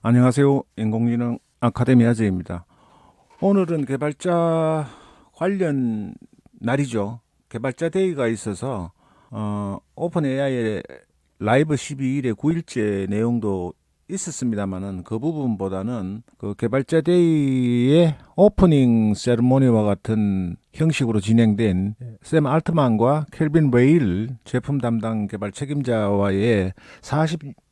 안녕하세요. 인공지능 아카데미 아재입니다. 오늘은 개발자 관련 날이죠. 개발자 데이가 있어서 오픈 AI의 라이브 12일에 9일째 내용도 있었습니다만은 그 부분보다는 그 개발자 데이의 오프닝 세리머니와 같은 형식으로 진행된 샘 알트만과 켈빈 웨일 제품 담당 개발 책임자와의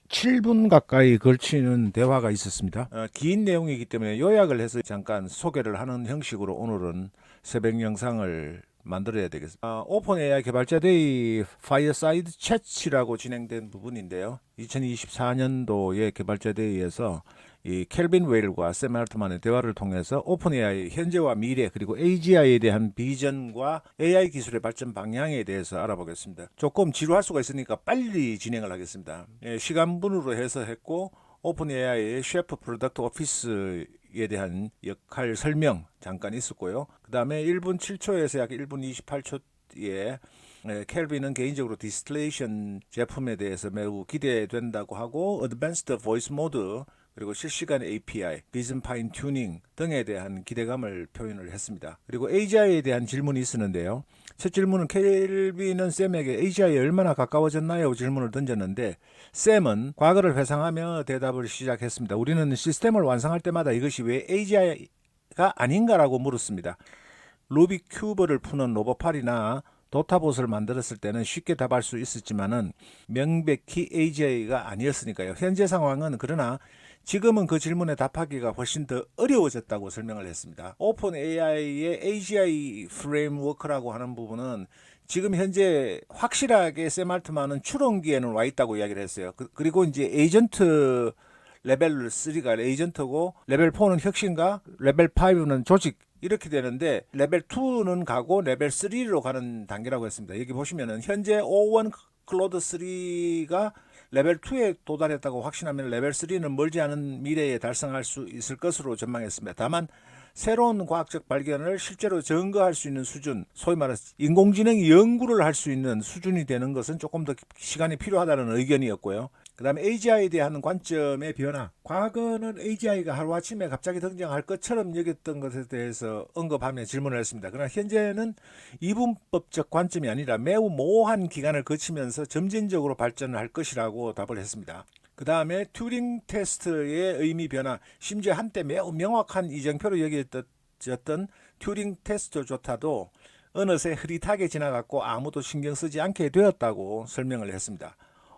7분 가까이 걸치는 대화가 있었습니다. 긴 내용이기 때문에 요약을 해서 잠깐 소개를 하는 형식으로 오늘은 새벽 영상을 만들어야 되겠습니다. 오픈 AI 개발자 데이 파이어사이드 챗이라고 진행된 부분인데요. 2024년도의 개발자 데이에서 이 켈빈 웨일과 샘 알트만의 대화를 통해서 오픈 AI 현재와 미래 그리고 AGI에 대한 비전과 AI 기술의 발전 방향에 대해서 알아보겠습니다. 조금 지루할 수가 있으니까 빨리 진행을 하겠습니다. 시간분으로 해서 했고 오픈 AI의 셰프 프로덕트 오피스에 대한 역할 설명 잠깐 있었고요. 그 다음에 1분 7초에서 약 1분 28초에 켈빈은 개인적으로 디스틸레이션 제품에 대해서 매우 기대된다고 하고 어드밴스드 보이스 모드 그리고 실시간 API, 비전 파인 튜닝 등에 대한 기대감을 표현을 했습니다. 그리고 AGI에 대한 질문이 있었는데요. 첫 질문은 켈빈은 샘에게 AGI에 얼마나 가까워졌나요? 질문을 던졌는데 샘은 과거를 회상하며 대답을 시작했습니다. 우리는 시스템을 완성할 때마다 이것이 왜 AGI가 아닌가라고 물었습니다. 루빅 큐브를 푸는 로봇팔이나 도타봇을 만들었을 때는 쉽게 답할 수 있었지만은 명백히 AGI가 아니었으니까요. 현재 상황은 그러나 지금은 그 질문에 답하기가 훨씬 더 어려워졌다고 설명을 했습니다. 오픈 AI의 AGI 프레임워크라고 하는 부분은 지금 현재 확실하게 샘 알트만은 추론기에는 와 있다고 이야기를 했어요. 그리고 이제 에이전트 레벨 3가 에이전트고 레벨 4는 혁신가, 레벨 5는 조직 이렇게 되는데 레벨 2는 가고 레벨 3로 가는 단계라고 했습니다. 여기 보시면은 현재 O1 클로드 3가 레벨 2에 도달했다고 확신하면 레벨 3는 멀지 않은 미래에 달성할 수 있을 것으로 전망했습니다. 다만 새로운 과학적 발견을 실제로 증거할 수 있는 수준, 소위 말해서 인공지능이 연구를 할 수 있는 수준이 되는 것은 조금 더 시간이 필요하다는 의견이었고요. 그 다음에 AGI에 대한 관점의 변화. 과거는 AGI가 하루아침에 갑자기 등장할 것처럼 여겼던 것에 대해서 언급하며 질문을 했습니다. 그러나 현재는 이분법적 관점이 아니라 매우 모호한 기간을 거치면서 점진적으로 발전을 할 것이라고 답을 했습니다. 그 다음에 튜링 테스트의 의미 변화, 심지어 한때 매우 명확한 이정표로 여겨졌던 튜링 테스트조차도 어느새 흐릿하게 지나갔고 아무도 신경 쓰지 않게 되었다고 설명을 했습니다.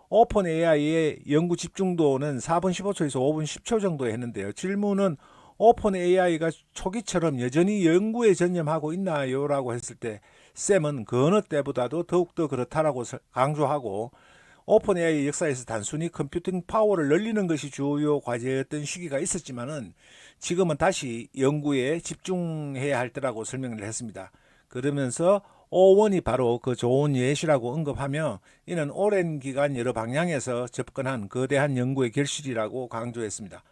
오픈 AI의 연구 집중도는 4분 15초에서 5분 10초 정도 했는데요. 질문은 오픈 AI가 초기처럼 여전히 연구에 전념하고 있나요? 라고 했을 때 샘은 그 어느 때보다도 더욱더 그렇다라고 강조하고 오픈 AI 역사에서 단순히 컴퓨팅 파워를 늘리는 것이 주요 과제였던 시기가 있었지만은 지금은 다시 연구에 집중해야 할 때라고 설명을 했습니다. 그러면서 O1이 바로 그 좋은 예시라고 언급하며 이는 오랜 기간 여러 방향에서 접근한 거대한 연구의 결실이라고 강조했습니다.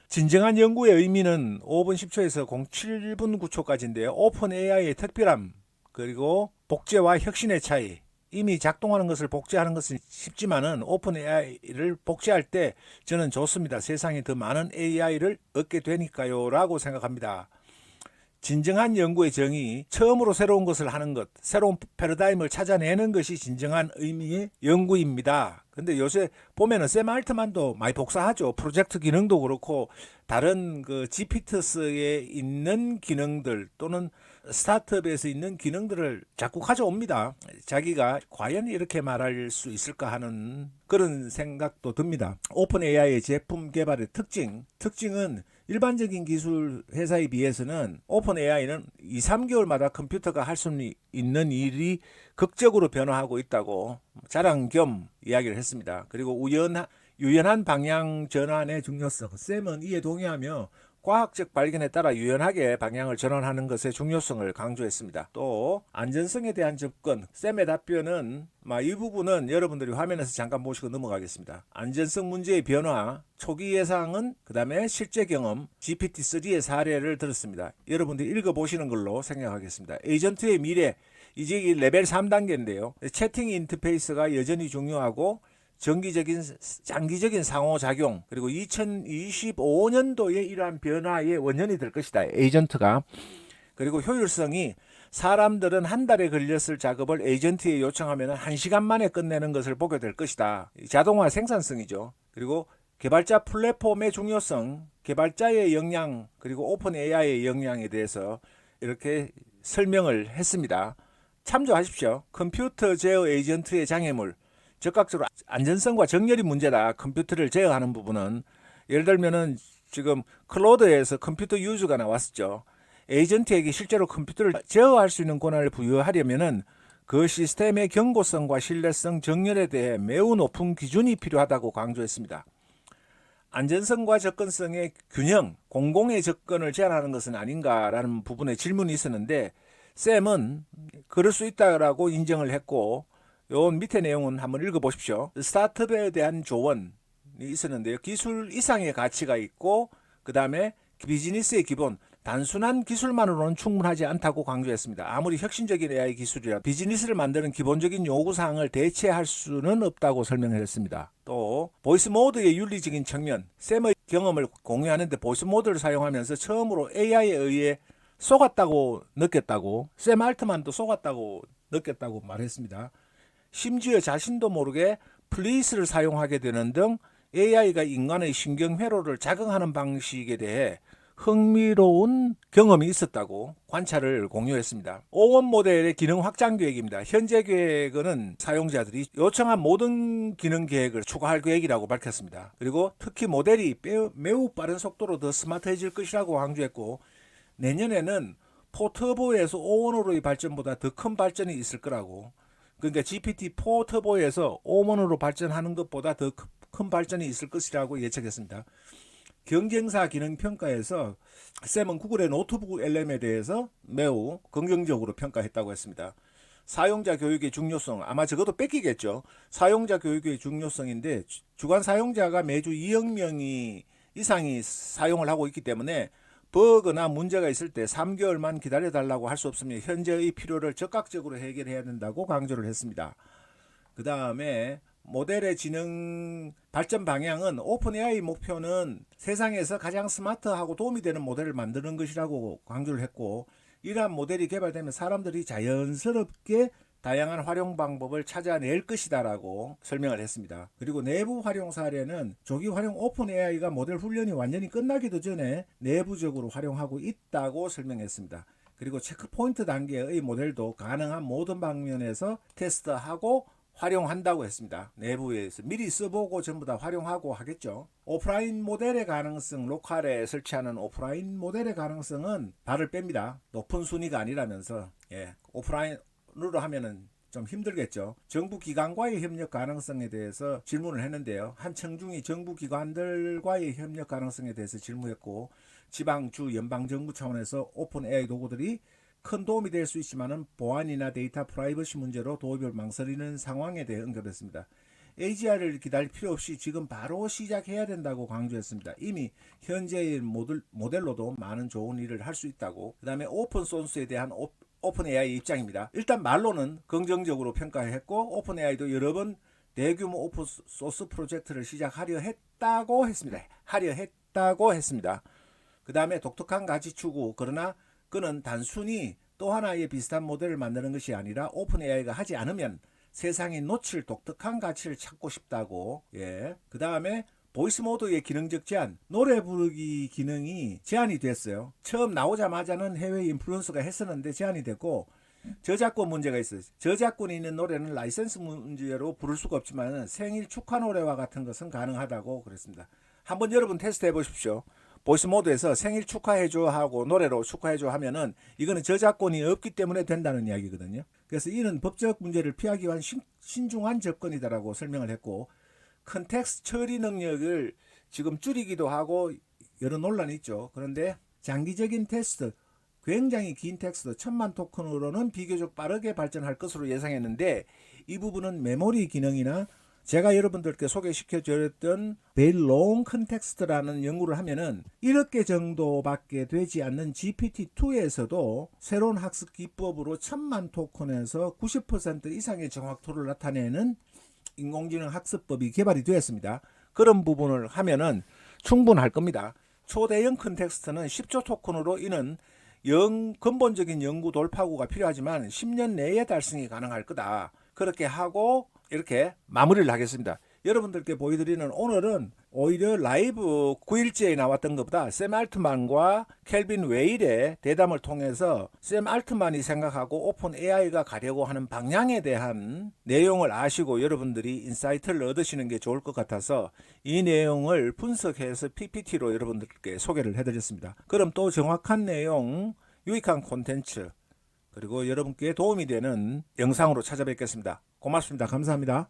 진정한 연구의 의미는 5분 10초에서 07분 9초까지인데요. 오픈 AI의 특별함 그리고 복제와 혁신의 차이 이미 작동하는 것을 복제하는 것은 쉽지만은 오픈 AI를 복제할 때 저는 좋습니다. 세상에 더 많은 AI를 얻게 되니까요 라고 생각합니다. 진정한 연구의 정의, 처음으로 새로운 것을 하는 것, 새로운 패러다임을 찾아내는 것이 진정한 의미의 연구입니다. 근데 요새 보면은 샘 알트만도 많이 복사하죠. 프로젝트 기능도 그렇고 다른 그 GPT스에 있는 기능들 또는 스타트업에서 있는 기능들을 자꾸 가져옵니다. 자기가 과연 이렇게 말할 수 있을까 하는 그런 생각도 듭니다. 오픈 AI의 제품 개발의 특징은 일반적인 기술 회사에 비해서는 오픈 AI는 2, 3개월마다 컴퓨터가 할 수 있는 일이 극적으로 변화하고 있다고 자랑 겸 이야기를 했습니다. 그리고 유연한 방향 전환의 중요성. 샘은 이에 동의하며 과학적 발견에 따라 유연하게 방향을 전환하는 것의 중요성을 강조했습니다. 또 안전성에 대한 접근, 샘의 답변은 이 부분은 여러분들이 화면에서 잠깐 보시고 넘어가겠습니다. 안전성 문제의 변화, 초기 예상은 그 다음에 실제 경험, GPT-3의 사례를 들었습니다. 여러분들이 읽어보시는 걸로 생각하겠습니다. 에이전트의 미래, 이제 레벨 3단계인데요. 채팅 인터페이스가 여전히 중요하고 장기적인 상호작용, 그리고 2025년도에 이러한 변화의 원년이 될 것이다. 에이전트가. 그리고 효율성이 사람들은 한 달에 걸렸을 작업을 에이전트에 요청하면 1시간 만에 끝내는 것을 보게 될 것이다. 자동화 생산성이죠. 그리고 개발자 플랫폼의 중요성, 개발자의 역량, 그리고 오픈 AI의 역량에 대해서 이렇게 설명을 했습니다. 참조하십시오. 컴퓨터 제어 에이전트의 장애물, 즉각적으로 안전성과 정렬이 문제다. 컴퓨터를 제어하는 부분은 예를 들면은 지금 클로드에서 컴퓨터 유저가 나왔었죠. 에이전트에게 실제로 컴퓨터를 제어할 수 있는 권한을 부여하려면은 그 시스템의 경고성과 신뢰성, 정렬에 대해 매우 높은 기준이 필요하다고 강조했습니다. 안전성과 접근성의 균형, 공공의 접근을 제한하는 것은 아닌가라는 부분에 질문이 있었는데 샘은 그럴 수 있다라고 인정을 했고, 요 밑에 내용은 한번 읽어보십시오. 스타트업에 대한 조언이 있었는데요. 기술 이상의 가치가 있고, 그 다음에 비즈니스의 기본, 단순한 기술만으로는 충분하지 않다고 강조했습니다. 아무리 혁신적인 AI 기술이라 비즈니스를 만드는 기본적인 요구사항을 대체할 수는 없다고 설명했습니다. 또 보이스 모드의 윤리적인 측면, 샘의 경험을 공유하는데 보이스 모드를 사용하면서 처음으로 AI에 의해 속았다고 느꼈다고, 샘 알트만도 속았다고 느꼈다고 말했습니다. 심지어 자신도 모르게 플리스를 사용하게 되는 등 AI가 인간의 신경회로를 자극하는 방식에 대해 흥미로운 경험이 있었다고 관찰을 공유했습니다. O1 모델의 기능 확장 계획입니다. 현재 계획은 사용자들이 요청한 모든 기능 계획을 추가할 계획이라고 밝혔습니다. 그리고 특히 모델이 매우 빠른 속도로 더 스마트해질 것이라고 강조했고, 내년에는 포터보에서 O1으로의 발전보다 더 큰 발전이 있을 거라고, 그러니까 GPT-4 터보에서 O1으로 발전하는 것보다 더 큰 발전이 있을 것이라고 예측했습니다. 경쟁사 기능 평가에서 샘은 구글의 노트북 LM에 대해서 매우 긍정적으로 평가했다고 했습니다. 사용자 교육의 중요성, 아마 적어도 뺏기겠죠. 사용자 교육의 중요성인데 주간 사용자가 매주 2억 명이 이상이 사용을 하고 있기 때문에 버그나 문제가 있을 때 3개월만 기다려달라고 할 수 없으며 현재의 필요를 적극적으로 해결해야 된다고 강조를 했습니다. 그 다음에 모델의 지능 발전 방향은 오픈 AI 목표는 세상에서 가장 스마트하고 도움이 되는 모델을 만드는 것이라고 강조를 했고, 이러한 모델이 개발되면 사람들이 자연스럽게 다양한 활용 방법을 찾아낼 것이다라고 설명을 했습니다. 그리고 내부 활용 사례는 조기 활용 오픈 AI가 모델 훈련이 완전히 끝나기도 전에 내부적으로 활용하고 있다고 설명했습니다. 그리고 체크포인트 단계의 모델도 가능한 모든 방면에서 테스트하고 활용한다고 했습니다. 내부에서 미리 써보고 전부 다 활용하고 하겠죠. 오프라인 모델의 가능성, 로컬에 설치하는 오프라인 모델의 가능성은 발을 뺍니다. 높은 순위가 아니라면서, 오프라인으로 하면은 좀 힘들겠죠. 정부 기관과의 협력 가능성에 대해서 질문을 했는데요. 한 청중이 정부 기관들과의 협력 가능성에 대해서 질문했고, 지방, 주, 연방정부 차원에서 오픈 AI 도구들이 큰 도움이 될 수 있지만 보안이나 데이터 프라이버시 문제로 도입을 망설이는 상황에 대해 언급했습니다. AGI를 기다릴 필요 없이 지금 바로 시작해야 된다고 강조했습니다. 이미 현재의 모델로도 많은 좋은 일을 할 수 있다고. 그 다음에 오픈 소스에 대한 오픈 AI 입장입니다. 일단 말로는 긍정적으로 평가했고, 오픈 AI도 여러 번 대규모 오픈 소스 프로젝트를 시작하려 했다고 했습니다. 그 다음에 독특한 가치 추구, 그러나 그는 단순히 또 하나의 비슷한 모델을 만드는 것이 아니라 오픈 AI가 하지 않으면 세상에 놓칠 독특한 가치를 찾고 싶다고. 그 다음에 보이스 모드의 기능적 제한, 노래 부르기 기능이 제한이 됐어요. 처음 나오자마자는 해외 인플루언서가 했었는데 제한이 됐고, 저작권 문제가 있어요. 저작권이 있는 노래는 라이센스 문제로 부를 수가 없지만 생일 축하 노래와 같은 것은 가능하다고 그랬습니다. 한번 여러분 테스트 해보십시오. 보이스 모드에서 생일 축하해줘 하고 노래로 축하해줘 하면은 이거는 저작권이 없기 때문에 된다는 이야기거든요. 그래서 이는 법적 문제를 피하기 위한 신중한 접근이다라고 설명을 했고, 컨텍스트 처리 능력을 지금 줄이기도 하고 여러 논란이 있죠. 그런데 장기적인 테스트, 굉장히 긴 텍스트 1000만 토큰으로는 비교적 빠르게 발전할 것으로 예상했는데, 이 부분은 메모리 기능이나 제가 여러분들께 소개시켜 드렸던 Very Long Context라는 연구를 하면은 1억 개 정도밖에 되지 않는 GPT-2에서도 새로운 학습 기법으로 1000만 토큰에서 90% 이상의 정확도를 나타내는 인공지능 학습법이 개발이 되었습니다. 그런 부분을 하면은 충분할 겁니다. 초대형 컨텍스트는 10조 토큰으로 이는 근본적인 연구 돌파구가 필요하지만 10년 내에 달성이 가능할 거다. 그렇게 하고 이렇게 마무리를 하겠습니다. 여러분들께 보여드리는 오늘은 오히려 라이브 9일째에 나왔던 것보다 샘 알트만과 켈빈 웨일의 대담을 통해서 샘 알트만이 생각하고 오픈 AI가 가려고 하는 방향에 대한 내용을 아시고 여러분들이 인사이트를 얻으시는 게 좋을 것 같아서 이 내용을 분석해서 PPT로 여러분들께 소개를 해드렸습니다. 그럼 또 정확한 내용, 유익한 콘텐츠, 그리고 여러분께 도움이 되는 영상으로 찾아뵙겠습니다. 고맙습니다. 감사합니다.